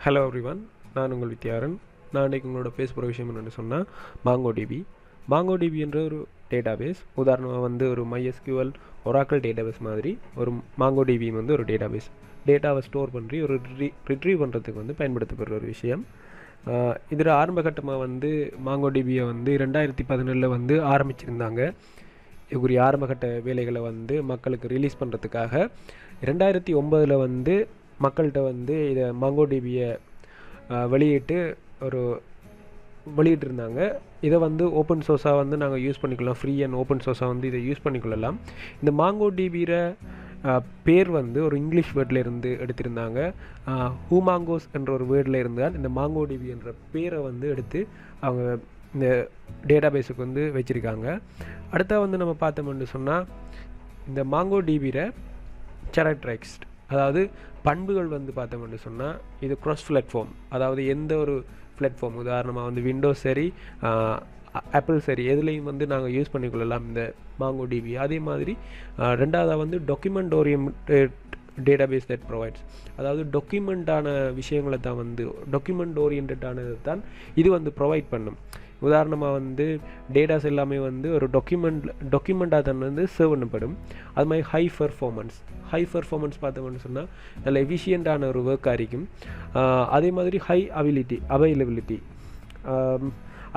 Hello everyone, நான் உங்கள் வித்யாரன். நான் இன்றைக்கி உங்களோட பேச போகிற விஷயம் என்னென்னு சொன்னால் மாங்கோ டிபி. மாங்கோ டிபி என்ற ஒரு டேட்டாபேஸ், உதாரணமாக வந்து ஒரு MySQL ஒராக்கிள் டேட்டாபேஸ் மாதிரி ஒரு மாங்கோ டிபி வந்து ஒரு டேட்டாபேஸ். டேட்டாவை ஸ்டோர் பண்ணி ஒரு ரிட்ரீவ் பண்ணுறதுக்கு வந்து பயன்படுத்தப்படுற ஒரு விஷயம். இதில் ஆரம்ப கட்டமாக வந்து மாங்கோ டிபியை வந்து 2017 வந்து ஆரம்பிச்சிருந்தாங்க. இதுக்குரிய ஆரம்பகட்ட வேலைகளை வந்து மக்களுக்கு ரிலீஸ் பண்ணுறதுக்காக 2009 வந்து மக்கள்கிட்ட வந்து இதை மாங்கோ டிபியை வெளியிட்டிருந்தாங்க. இதை வந்து ஓப்பன் சோர்ஸாக வந்து நாங்கள் யூஸ் பண்ணிக்கலாம், ஃப்ரீ அண்ட் ஓப்பன் சோர்ஸாக வந்து இதை யூஸ் பண்ணிக்கொள்ளலாம். இந்த மாங்கோ டிபியில் பேர் வந்து ஒரு இங்கிலீஷ் வேர்டில் இருந்து எடுத்திருந்தாங்க. ஹூமாங்கோஸ் என்ற ஒரு வேர்டில் இருந்தால் இந்த மாங்கோ டிபி என்ற பேரை வந்து எடுத்து அவங்க இந்த டேட்டாபேஸுக்கு வந்து வச்சுருக்காங்க. அடுத்தா வந்து நம்ம பார்த்தோம்னு சொன்னால் இந்த மாங்கோ டிபியில் கேரக்டரிஸ்டிக்ஸ், அதாவது பண்புகள் வந்து பார்த்தோம்னு சொன்னால் இது க்ராஸ் பிளாட்ஃபார்ம், அதாவது எந்த ஒரு பிளாட்ஃபார்ம், உதாரணமாக வந்து விண்டோஸ் சரி ஆப்பிள் சரி எதுலேயும் வந்து நாங்கள் யூஸ் பண்ணிக்கொள்ளலாம் இந்த மாங்கோ டிபி. அதே மாதிரி ரெண்டாவதாக வந்து document oriented database that provides, அதாவது டாக்குமெண்ட்டான விஷயங்களை தான் வந்து டாக்குமெண்ட் ஓரியன்டானது தான் இது வந்து ப்ரொவைட் பண்ணும். உதாரணமாக வந்து டேட்டாஸ் எல்லாமே வந்து ஒரு டாக்குமெண்ட்டாக தான் வந்து சேவ் பண்ணப்படும். அது மாதிரி ஹை பர்ஃபார்மன்ஸ் பார்த்தோம்னு சொன்னால் நல்ல எஃபிஷியண்ட்டான ஒரு ஒர்க்காக இருக்கும். அதே மாதிரி ஹை அவைலபிலிட்டி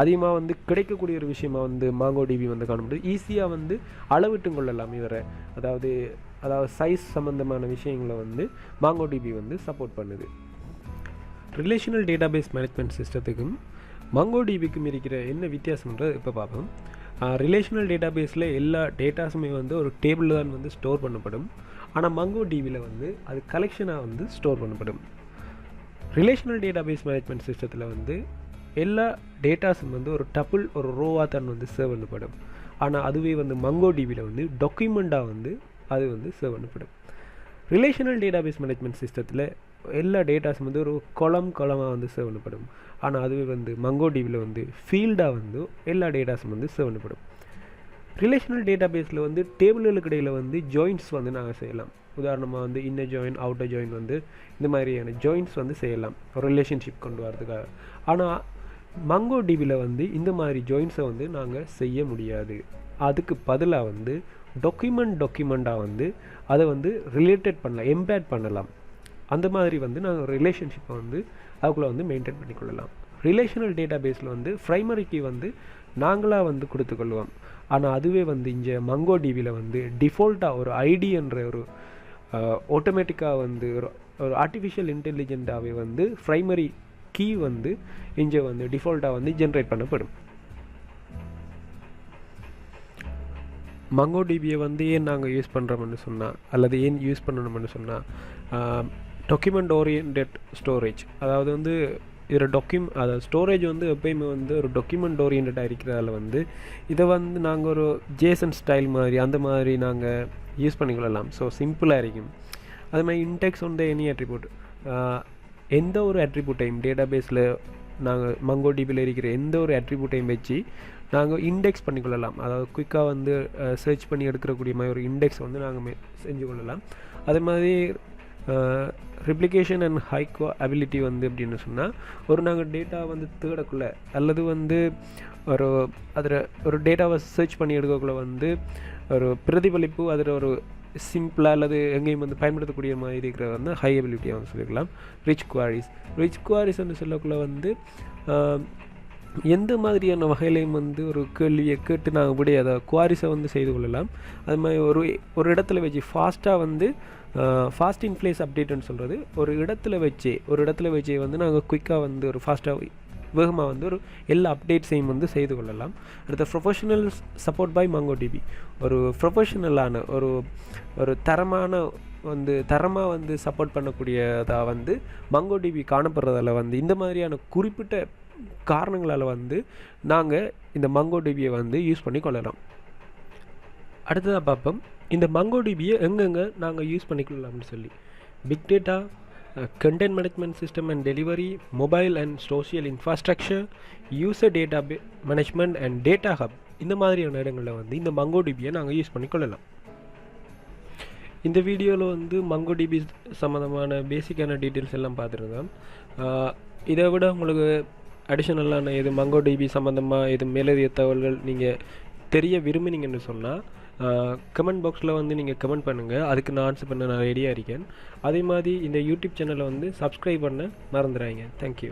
அதிகமாக வந்து கிடைக்கக்கூடிய ஒரு விஷயமாக வந்து மாங்கோ டிபி வந்து காணப்படுது. ஈஸியாக வந்து அளவிட்டு கொள்ளலாம் இவரை, அதாவது சைஸ் சம்மந்தமான விஷயங்களை வந்து மாங்கோ டிபி வந்து சப்போர்ட் பண்ணுது. ரிலேஷனல் டேட்டாபேஸ் மேனேஜ்மெண்ட் சிஸ்டத்துக்கும் மாங்கோ டிபிக்கும் இருக்கிற என்ன வித்தியாசம்ன்றது இப்போ பார்ப்போம். ரிலேஷனல் டேட்டாபேஸில் எல்லா டேட்டாஸுமே வந்து ஒரு டேபிளில் தான் வந்து ஸ்டோர் பண்ணப்படும். ஆனால் மாங்கோ டிபியில் வந்து அது கலெக்ஷனாக வந்து ஸ்டோர் பண்ணப்படும். ரிலேஷனல் டேட்டாபேஸ் மேனேஜ்மெண்ட் சிஸ்டத்தில் வந்து எல்லா டேட்டாஸும் வந்து ஒரு டபுள் ஒரு ரோவாக தான் வந்து சேவ் பண்ணப்படும். ஆனால் அதுவே வந்து மாங்கோ டிபியில் வந்து டாக்குமெண்ட்டாக வந்து அது வந்து சேவ் பண்ணப்படும். ரிலேஷனல் டேட்டாபேஸ் மேனேஜ்மெண்ட் சிஸ்டத்தில் எல்லா டேட்டாஸும் வந்து ஒரு கொலமாக வந்து சேவ் பண்ணப்படும். ஆனால் அதுவே வந்து மாங்கோ டிபியில் வந்து ஃபீல்டாக வந்து எல்லா டேட்டாஸும் வந்து சேவ் பண்ணப்படும். ரிலேஷனல் டேட்டாபேஸில் வந்து டேபிள்களுக்கு இடையில் வந்து ஜாயின்ட்ஸ் வந்து நாங்கள் செய்யலாம். உதாரணமாக வந்து இன்னர் ஜாயின் அவுட்டர் ஜாயின் வந்து இந்த மாதிரியான ஜாயின்ட்ஸ் வந்து செய்யலாம் ஒரு ரிலேஷன்ஷிப் கொண்டு வரதுக்காக. ஆனால் மாங்கோ டிபியில் வந்து இந்த மாதிரி ஜாயின்ட்ஸை வந்து நாங்கள் செய்ய முடியாது. அதுக்கு பதிலாக வந்து டாக்குமெண்ட்டாக வந்து அதை வந்து ரிலேட்டட் பண்ணலாம், எம்பேட் பண்ணலாம். அந்த மாதிரி வந்து நாங்கள் ரிலேஷன்ஷிப்பை வந்து அதுக்குள்ளே வந்து மெயின்டைன் பண்ணிக்கொள்ளலாம். ரிலேஷனல் டேட்டாபேஸில் வந்து ப்ரைமரிக்கு வந்து நாங்களாக வந்து கொடுத்துக்கொள்வோம். ஆனால் அதுவே வந்து இங்கே மாங்கோ டிபியில் வந்து டிஃபால்ட்டாக ஒரு ஐடி என்ற ஒரு ஆட்டோமேட்டிக்காக வந்து ஒரு ஆர்டிஃபிஷியல் இன்டெலிஜென்ட்டாகவே வந்து ப்ரைமரி கீ வந்து இங்கே வந்து டிஃபால்ட்டாக வந்து ஜென்ரேட் பண்ணப்படும். மாங்கோ டிபியை வந்து ஏன் நாங்கள் யூஸ் பண்ணுறோம்னு சொன்னால், அல்லது ஏன் யூஸ் பண்ணணும்னு சொன்னால், டாக்குமெண்ட் ஓரியன்டட் ஸ்டோரேஜ், அதாவது வந்து இதில் அதாவது ஸ்டோரேஜ் வந்து எப்பயுமே வந்து ஒரு டாக்குமெண்ட் ஓரியன்டாக இருக்கிறதால வந்து இதை வந்து நாங்கள் ஒரு ஜேசன் ஸ்டைல் மாதிரி அந்த மாதிரி நாங்கள் யூஸ் பண்ணிக்கொள்ளலாம். ஸோ சிம்பிளாக இருக்கும். அது மாதிரி இன்டெக்ஸ் வந்து எனி அட்ரிபியூட், எந்த ஒரு அட்ரிபியூட்டையும் டேட்டாபேஸில் நாங்கள் மாங்கோ டிபியில் இருக்கிற எந்த ஒரு அட்ரிபியூட்டையும் வச்சு நாங்கள் இண்டெக்ஸ் பண்ணிக்கொள்ளலாம். அதாவது குயிக்காக வந்து சர்ச் பண்ணி எடுக்கக்கூடிய மாதிரி ஒரு இண்டெக்ஸ் வந்து நாங்கள் செஞ்சு கொள்ளலாம். அதே மாதிரி ரிப்ளிகேஷன் அண்ட் ஹை அபிலிட்டி வந்து எப்படின்னு சொன்னால், நாங்கள் டேட்டா வந்து தேடக்குள்ள அல்லது வந்து அதில் ஒரு டேட்டாவை சர்ச் பண்ணி எடுக்கக்குள்ள வந்து ஒரு பிரதிபலிப்பு அதில் ஒரு சிம்பிளாக அல்லது எங்கேயும் வந்து பயன்படுத்தக்கூடிய மாதிரி இருக்கிற வந்து ஹை அபிலிட்டியாக வந்து சொல்லிக்கலாம். ரிச் குவாரிஸ் என்று சொல்லக்குள்ள வந்து எந்த மாதிரியான வகையிலையும் வந்து ஒரு கேள்வியை கேட்டு நாங்கள் இப்படி அதை குவாரிஸை வந்து செய்து கொள்ளலாம். அது மாதிரி ஒரு இடத்துல வச்சு ஃபாஸ்ட்டாக வந்து ஃபாஸ்ட் இன் பிளேஸ் அப்டேட்டுன்னு சொல்கிறது, ஒரு இடத்துல வச்சே வந்து நாங்கள் குயிக்காக வந்து ஒரு ஃபாஸ்ட்டாக வேகமாக வந்து ஒரு எல்லா அப்டேட்ஸையும் வந்து செய்து கொள்ளலாம். அடுத்த professional support by MongoDB, ஒரு ப்ரொஃபஷனலான ஒரு தரமாக வந்து சப்போர்ட் பண்ணக்கூடியதாக வந்து மாங்கோ டிபி காணப்படுறதால வந்து இந்த மாதிரியான குறிப்பிட்ட காரணங்களால் வந்து நாங்கள் இந்த மாங்கோ டிபியை வந்து யூஸ் பண்ணி கொள்ளலாம். அடுத்ததாக பார்ப்போம், இந்த மாங்கோ டிபியை எங்கெங்கே நாங்கள் யூஸ் பண்ணிக்கொள்ளலாம்னு சொல்லி. Big data, content management system and delivery, mobile and social infrastructure, user data management and data hub, இந்த மாதிரியான இடங்களில் வந்து இந்த மாங்கோ டிபியை நாங்கள் யூஸ் பண்ணிக்கொள்ளலாம். இந்த வீடியோவில் வந்து மங்கோ டிபி சம்மந்தமான பேசிக்கான டீட்டெயில்ஸ் எல்லாம் பார்த்துருந்தோம். இதை விட உங்களுக்கு அடிஷ்னலான இது மங்கோ டிபி சம்மந்தமாக இது மேலதிக தகவல்கள் நீங்கள் தெரிய விரும்பினீங்கன்னு சொன்னால் கமெண்ட் பாக்ஸில் வந்து நீங்கள் கமெண்ட் பண்ணுங்கள். அதுக்கு நான் ஆன்சர் பண்ண நான் ரெடியாக இருக்கேன். அதே மாதிரி இந்த யூடியூப் சேனலை வந்து சப்ஸ்கிரைப் பண்ண மறந்துடாதீங்க. தேங்க்யூ.